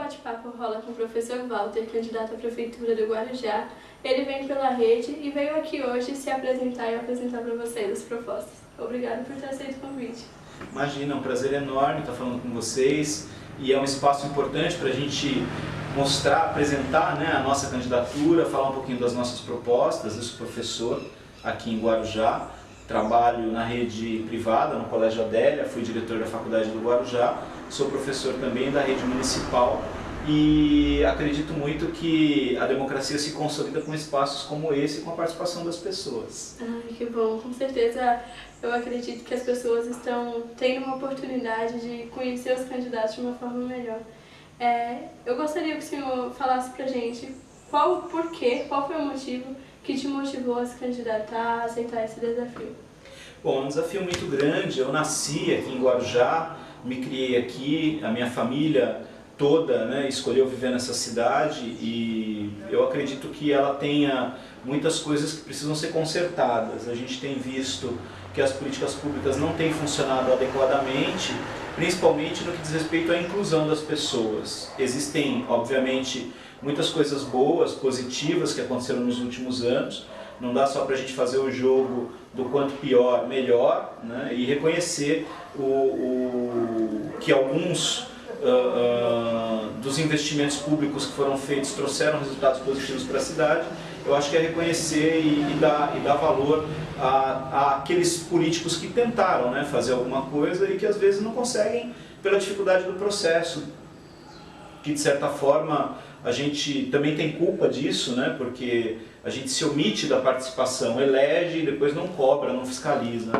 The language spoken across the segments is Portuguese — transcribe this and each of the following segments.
bate-papo rola com o professor Walter, candidato à Prefeitura do Guarujá. Ele vem pela rede e veio aqui hoje se apresentar e apresentar para vocês as propostas. Obrigado por ter aceito o convite. Imagina, é um prazer enorme estar falando com vocês e é um espaço importante para a gente mostrar, apresentar, né, a nossa candidatura, falar um pouquinho das nossas propostas. Eu sou professor aqui em Guarujá, trabalho na rede privada, no Colégio Adélia, fui diretor da Faculdade do Guarujá, sou professor também da rede municipal e acredito muito que a democracia se consolida com espaços como esse, com a participação das pessoas. Ai, que bom, com certeza eu acredito que as pessoas estão tendo uma oportunidade de conhecer os candidatos de uma forma melhor. Eu gostaria que o senhor falasse pra gente qual foi o motivo que te motivou a se candidatar, a aceitar esse desafio. Bom, é um desafio muito grande. Eu nasci aqui em Guarujá, me criei aqui, a minha família toda, né, escolheu viver nessa cidade e eu acredito que ela tenha muitas coisas que precisam ser consertadas. A gente tem visto que as políticas públicas não têm funcionado adequadamente, principalmente no que diz respeito à inclusão das pessoas. Existem, obviamente, muitas coisas boas, positivas que aconteceram nos últimos anos. Não dá só para a gente fazer o jogo do quanto pior, melhor, né? E reconhecer que alguns dos investimentos públicos que foram feitos trouxeram resultados positivos para a cidade. Eu acho que é reconhecer e dar valor àqueles políticos que tentaram, né, fazer alguma coisa e que às vezes não conseguem pela dificuldade do processo, que de certa forma a gente também tem culpa disso, né, porque a gente se omite da participação, elege e depois não cobra, não fiscaliza.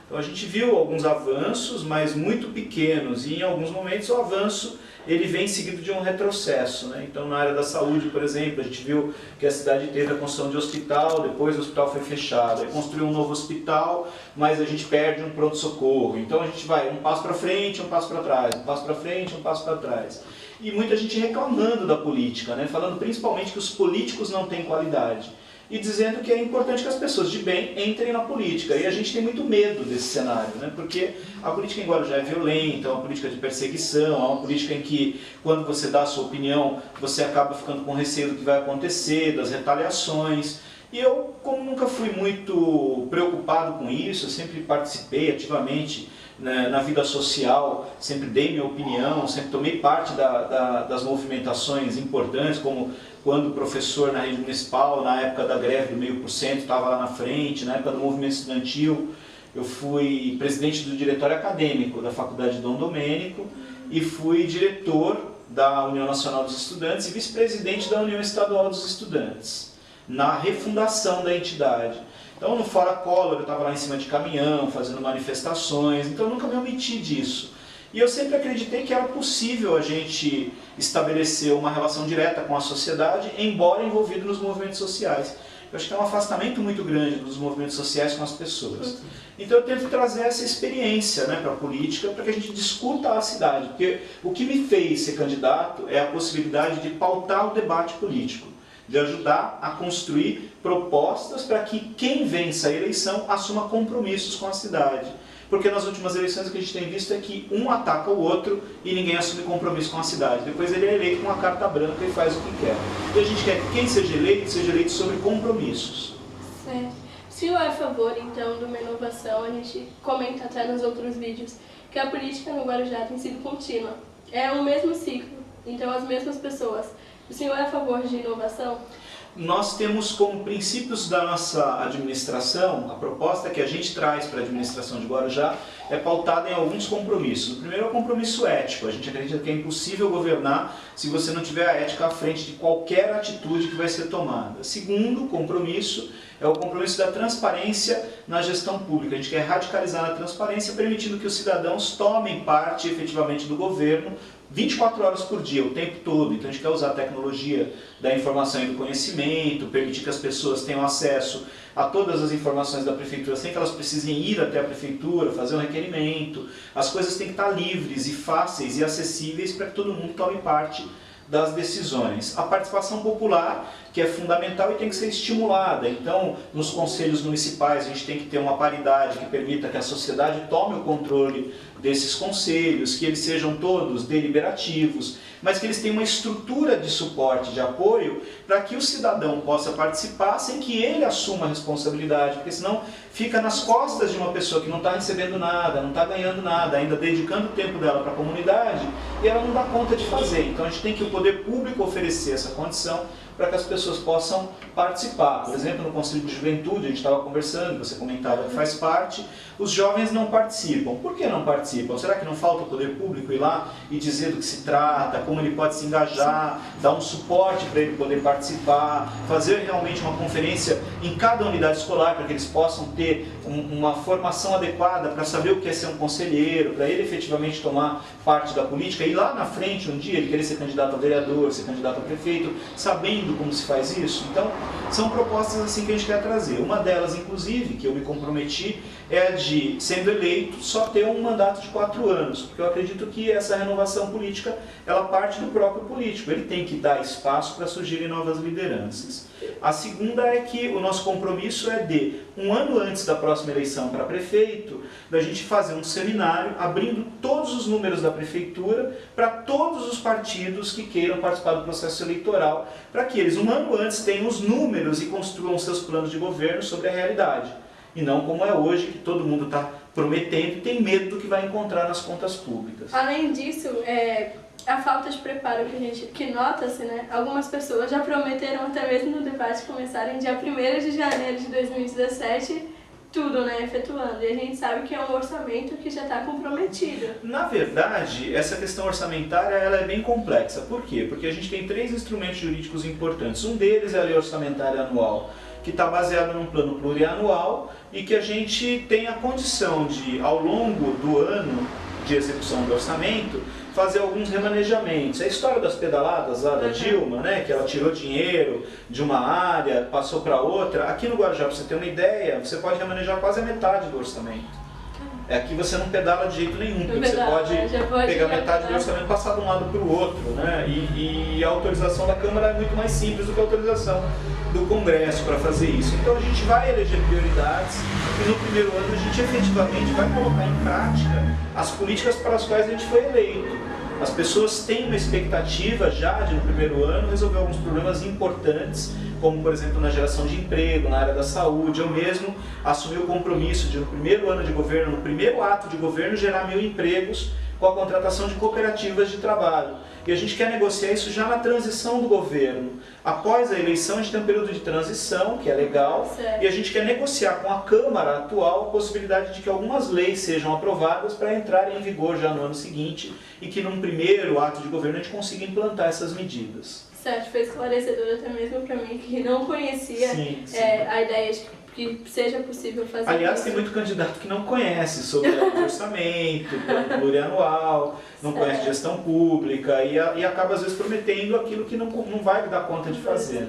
Então a gente viu alguns avanços, mas muito pequenos, e em alguns momentos o avanço ele vem seguido de um retrocesso, né? Então na área da saúde, por exemplo, a gente viu que a cidade teve a construção de hospital, depois o hospital foi fechado, aí construiu um novo hospital, mas a gente perde um pronto-socorro. Então a gente vai um passo para frente, um passo para trás, um passo para frente, um passo para trás. E muita gente reclamando da política, né? Falando principalmente que os políticos não têm qualidade. E dizendo que é importante que as pessoas de bem entrem na política. E a gente tem muito medo desse cenário, né? Porque a política em Guarujá é violenta, é uma política de perseguição, é uma política em que, quando você dá a sua opinião, você acaba ficando com receio do que vai acontecer, das retaliações. E eu, como nunca fui muito preocupado com isso, eu sempre participei ativamente, né, na vida social, sempre dei minha opinião, sempre tomei parte das movimentações importantes, como quando professor na rede municipal, na época da greve do 0,5%, estava lá na frente, na época do movimento estudantil, eu fui presidente do diretório acadêmico da Faculdade Dom Domênico e fui diretor da União Nacional dos Estudantes e vice-presidente da União Estadual dos Estudantes, na refundação da entidade. Então no Fora Collor eu estava lá em cima de caminhão, fazendo manifestações, então eu nunca me omiti disso. E eu sempre acreditei que era possível a gente estabelecer uma relação direta com a sociedade, embora envolvido nos movimentos sociais. Eu acho que tem um afastamento muito grande dos movimentos sociais com as pessoas. Então eu tento trazer essa experiência, né, para a política, para que a gente discuta a cidade. Porque o que me fez ser candidato é a possibilidade de pautar o debate político, de ajudar a construir propostas para que quem vença a eleição assuma compromissos com a cidade. Porque nas últimas eleições o que a gente tem visto é que um ataca o outro e ninguém assume compromisso com a cidade. Depois ele é eleito com uma carta branca e faz o que quer. E a gente quer que quem seja eleito sobre compromissos. Certo. Se eu é a favor, então, de uma inovação, a gente comenta até nos outros vídeos que a política no Guarujá tem sido contínua. É o mesmo ciclo, então as mesmas pessoas. O senhor é a favor de inovação? Nós temos como princípios da nossa administração, a proposta que a gente traz para a administração de Guarujá é pautada em alguns compromissos. O primeiro é o compromisso ético. A gente acredita que é impossível governar se você não tiver a ética à frente de qualquer atitude que vai ser tomada. Segundo compromisso é o compromisso da transparência na gestão pública. A gente quer radicalizar a transparência, permitindo que os cidadãos tomem parte efetivamente do governo 24 horas por dia, o tempo todo. Então a gente quer usar a tecnologia da informação e do conhecimento, permitir que as pessoas tenham acesso a todas as informações da prefeitura, sem que elas precisem ir até a prefeitura, fazer um requerimento. As coisas têm que estar livres e fáceis e acessíveis para que todo mundo tome parte das decisões. A participação popular que é fundamental e tem que ser estimulada. Então, nos conselhos municipais a gente tem que ter uma paridade que permita que a sociedade tome o controle desses conselhos, que eles sejam todos deliberativos, mas que eles tenham uma estrutura de suporte, de apoio, para que o cidadão possa participar sem que ele assuma a responsabilidade, porque senão fica nas costas de uma pessoa que não está recebendo nada, não está ganhando nada, ainda dedicando o tempo dela para a comunidade, e ela não dá conta de fazer. Então a gente tem que o poder público oferecer essa condição para que as pessoas possam participar. Por exemplo, no Conselho de Juventude, a gente estava conversando, você comentava que faz parte, os jovens não participam. Por que não participam? Será que não falta o poder público ir lá e dizer do que se trata, como ele pode se engajar, dar um suporte para ele poder participar, fazer realmente uma conferência em cada unidade escolar para que eles possam ter uma formação adequada para saber o que é ser um conselheiro, para ele efetivamente tomar parte da política e lá na frente, um dia, ele querer ser candidato a vereador, ser candidato a prefeito, sabendo como se faz isso. Então, são propostas assim que a gente quer trazer. Uma delas, inclusive, que eu me comprometi, é a de, sendo eleito, só ter um mandato de 4 anos, porque eu acredito que essa renovação política, ela parte do próprio político, ele tem que dar espaço para surgirem novas lideranças. A segunda é que o nosso compromisso é de, um ano antes da próxima eleição para prefeito, da gente fazer um seminário abrindo todos os números da prefeitura para todos os partidos que queiram participar do processo eleitoral, para que eles, um ano antes, tenham os números e construam seus planos de governo sobre a realidade. E não como é hoje, que todo mundo está prometendo e tem medo do que vai encontrar nas contas públicas. Além disso, a falta de preparo que nota-se, né? Algumas pessoas já prometeram até mesmo no debate começarem dia 1º de janeiro de 2017, tudo, né, efetuando. E a gente sabe que é um orçamento que já está comprometido. Na verdade, essa questão orçamentária ela é bem complexa. Por quê? Porque a gente tem 3 instrumentos jurídicos importantes. Um deles é a Lei Orçamentária Anual, que está baseado num plano plurianual e que a gente tem a condição de, ao longo do ano de execução do orçamento, fazer alguns remanejamentos. A história das pedaladas lá da Dilma, né, que ela tirou dinheiro de uma área, passou para outra. Aqui no Guarujá, para você ter uma ideia, você pode remanejar quase a metade do orçamento. Aqui você não pedala de jeito nenhum, porque você pode pegar metade do orçamento e passar de um lado para o outro, né? E a autorização da Câmara é muito mais simples do que a autorização do Congresso para fazer isso. Então a gente vai eleger prioridades e no primeiro ano a gente efetivamente vai colocar em prática as políticas para as quais a gente foi eleito. As pessoas têm uma expectativa já de no primeiro ano resolver alguns problemas importantes, como por exemplo na geração de emprego, na área da saúde. Eu mesmo assumi o compromisso de no primeiro ano de governo, no primeiro ato de governo, gerar 1.000 empregos com a contratação de cooperativas de trabalho. E a gente quer negociar isso já na transição do governo. Após a eleição, a gente tem um período de transição, que é legal, e a gente quer negociar com a Câmara atual a possibilidade de que algumas leis sejam aprovadas para entrarem em vigor já no ano seguinte e que num primeiro ato de governo a gente consiga implantar essas medidas. Certo, foi esclarecedor até mesmo para mim, que não conhecia a ideia de que seja possível fazer. Aliás, isso. tem muito candidato que não conhece sobre o orçamento, plano plurianual, não conhece gestão pública e acaba às vezes prometendo aquilo que não vai dar conta de fazer.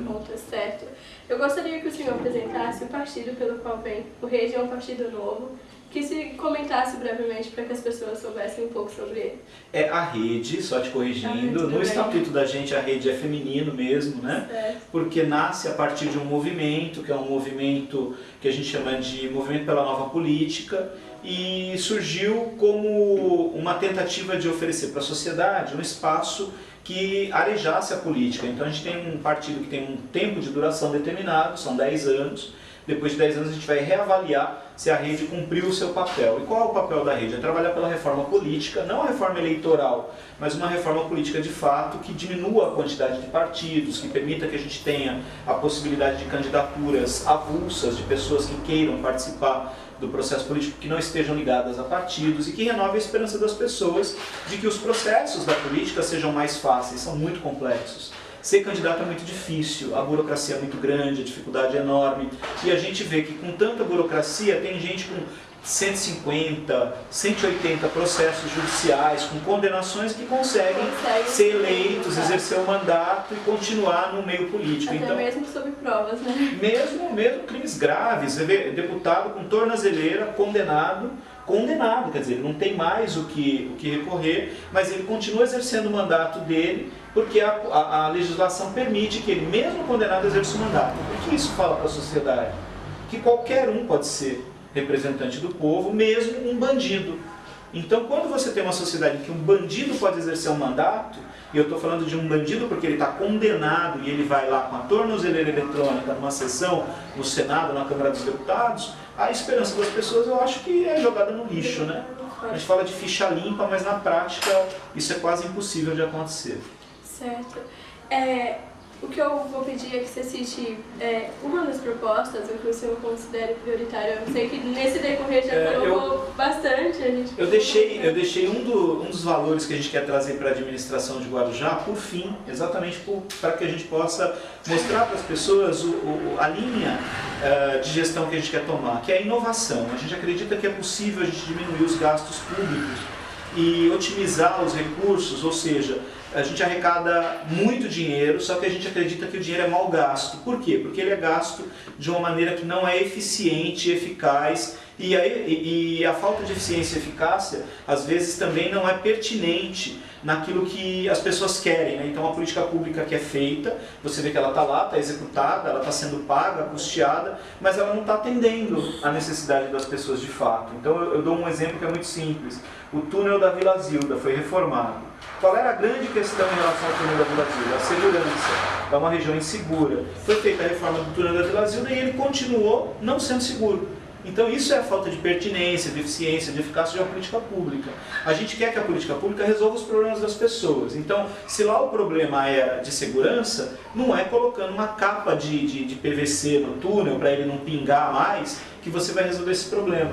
Certo. Eu gostaria que o senhor apresentasse o partido pelo qual vem. O Rede é um partido novo. Que se comentasse brevemente para que as pessoas soubessem um pouco sobre ele. É a Rede, só te corrigindo, no estatuto da gente a Rede é feminino mesmo, né? Certo. Porque nasce a partir de um movimento, que é um movimento que a gente chama de Movimento pela Nova Política, e surgiu como uma tentativa de oferecer para a sociedade um espaço que arejasse a política. Então a gente tem um partido que tem um tempo de duração determinado, são 10 anos, depois de 10 anos a gente vai reavaliar se a Rede cumpriu o seu papel. E qual é o papel da Rede? É trabalhar pela reforma política, não a reforma eleitoral, mas uma reforma política de fato que diminua a quantidade de partidos, que permita que a gente tenha a possibilidade de candidaturas avulsas de pessoas que queiram participar do processo político, que não estejam ligadas a partidos e que renove a esperança das pessoas de que os processos da política sejam mais fáceis, são muito complexos. Ser candidato é muito difícil, a burocracia é muito grande, a dificuldade é enorme. E a gente vê que com tanta burocracia tem gente com 150, 180 processos judiciais, com condenações que conseguem ser eleitos, exercer o mandato e continuar no meio político. Até então, mesmo sob provas, né? Mesmo crimes graves, você vê deputado com tornozeleira, condenado, condenado, quer dizer, ele não tem mais o que recorrer, mas ele continua exercendo o mandato dele, porque a legislação permite que ele, mesmo condenado, exerça o mandato. O que isso fala para a sociedade? Que qualquer um pode ser representante do povo, mesmo um bandido. Então, quando você tem uma sociedade em que um bandido pode exercer um mandato, e eu estou falando de um bandido porque ele está condenado e ele vai lá com a tornozeleira eletrônica numa sessão no Senado, na Câmara dos Deputados, a esperança das pessoas eu acho que é jogada no lixo, né? A gente fala de ficha limpa, mas na prática isso é quase impossível de acontecer. Certo. O que eu vou pedir é que você cite uma das propostas, o que o senhor considera prioritário. Eu sei que nesse decorrer já colocou bastante. Eu deixei um dos valores que a gente quer trazer para a administração de Guarujá, por fim, exatamente para que a gente possa mostrar para as pessoas a linha de gestão que a gente quer tomar, que é a inovação. A gente acredita que é possível a gente diminuir os gastos públicos e otimizar os recursos, ou seja, a gente arrecada muito dinheiro, só que a gente acredita que o dinheiro é mal gasto. Por quê? Porque ele é gasto de uma maneira que não é eficiente, eficaz, e a falta de eficiência e eficácia, às vezes, também não é pertinente naquilo que as pessoas querem, né? Então, a política pública que é feita, você vê que ela está lá, está executada, ela está sendo paga, custeada, mas ela não está atendendo a necessidade das pessoas de fato. Então, eu dou um exemplo que é muito simples. O túnel da Vila Zilda foi reformado. Qual era a grande questão em relação ao túnel da Vila Zilda? A segurança. É uma região insegura. Foi feita a reforma do túnel da Vila Zilda e ele continuou não sendo seguro. Então isso é a falta de pertinência, de eficiência, de eficácia de uma política pública. A gente quer que a política pública resolva os problemas das pessoas. Então, se lá o problema é de segurança, não é colocando uma capa de PVC no túnel para ele não pingar mais que você vai resolver esse problema.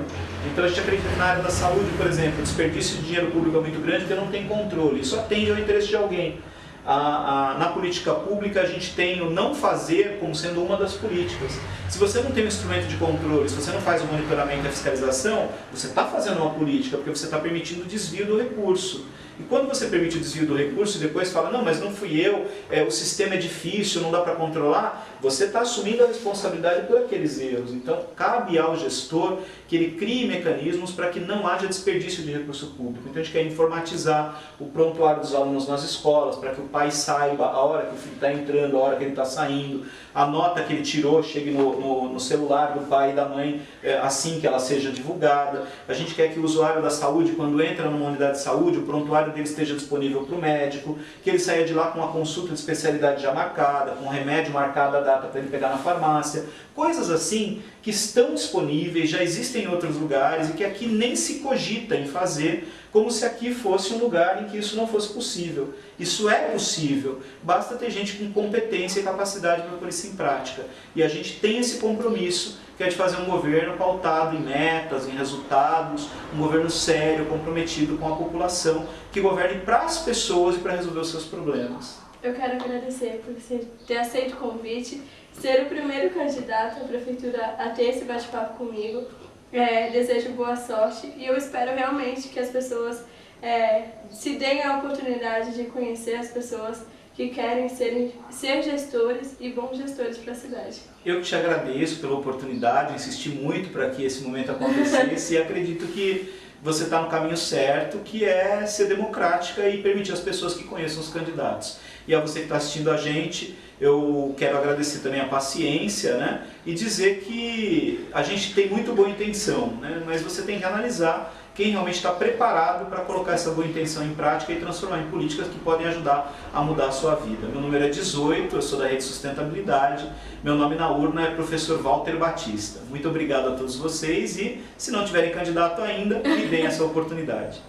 Então a gente acredita que na área da saúde, por exemplo, o desperdício de dinheiro público é muito grande porque não tem controle. Isso atende ao interesse de alguém. Na política pública a gente tem o não fazer como sendo uma das políticas. Se você não tem um instrumento de controle, se você não faz o monitoramento e a fiscalização, você está fazendo uma política porque você está permitindo o desvio do recurso. E quando você permite o desvio do recurso e depois fala, não, mas não fui eu, o sistema é difícil, não dá para controlar, você está assumindo a responsabilidade por aqueles erros. Então, cabe ao gestor que ele crie mecanismos para que não haja desperdício de recurso público. Então, a gente quer informatizar o prontuário dos alunos nas escolas, para que o pai saiba a hora que o filho está entrando, a hora que ele está saindo, a nota que ele tirou chegue no celular do pai e da mãe assim que ela seja divulgada. A gente quer que o usuário da saúde, quando entra numa unidade de saúde, o prontuário dele esteja disponível para o médico, que ele saia de lá com uma consulta de especialidade já marcada, com um remédio marcado a data para ele pegar na farmácia. Coisas assim que estão disponíveis, já existem em outros lugares e que aqui nem se cogita em fazer, como se aqui fosse um lugar em que isso não fosse possível. Isso é possível, basta ter gente com competência e capacidade para pôr isso em prática. E a gente tem esse compromisso, que é de fazer um governo pautado em metas, em resultados, um governo sério, comprometido com a população, que governe para as pessoas e para resolver os seus problemas. Eu quero agradecer por você ter aceito o convite, ser o primeiro candidato à prefeitura a ter esse bate-papo comigo. Desejo boa sorte e eu espero realmente que as pessoas se deem a oportunidade de conhecer as pessoas que querem ser gestores e bons gestores para a cidade. Eu te agradeço pela oportunidade, insisti muito para que esse momento acontecesse e acredito que você está no caminho certo, que é ser democrática e permitir às pessoas que conheçam os candidatos. E a você que está assistindo a gente, eu quero agradecer também a paciência, né? E dizer que a gente tem muito boa intenção, né? Mas você tem que analisar quem realmente está preparado para colocar essa boa intenção em prática e transformar em políticas que podem ajudar a mudar a sua vida. Meu número é 18, eu sou da Rede Sustentabilidade, meu nome na urna é Professor Walter Batista. Muito obrigado a todos vocês e, se não tiverem candidato ainda, me deem essa oportunidade.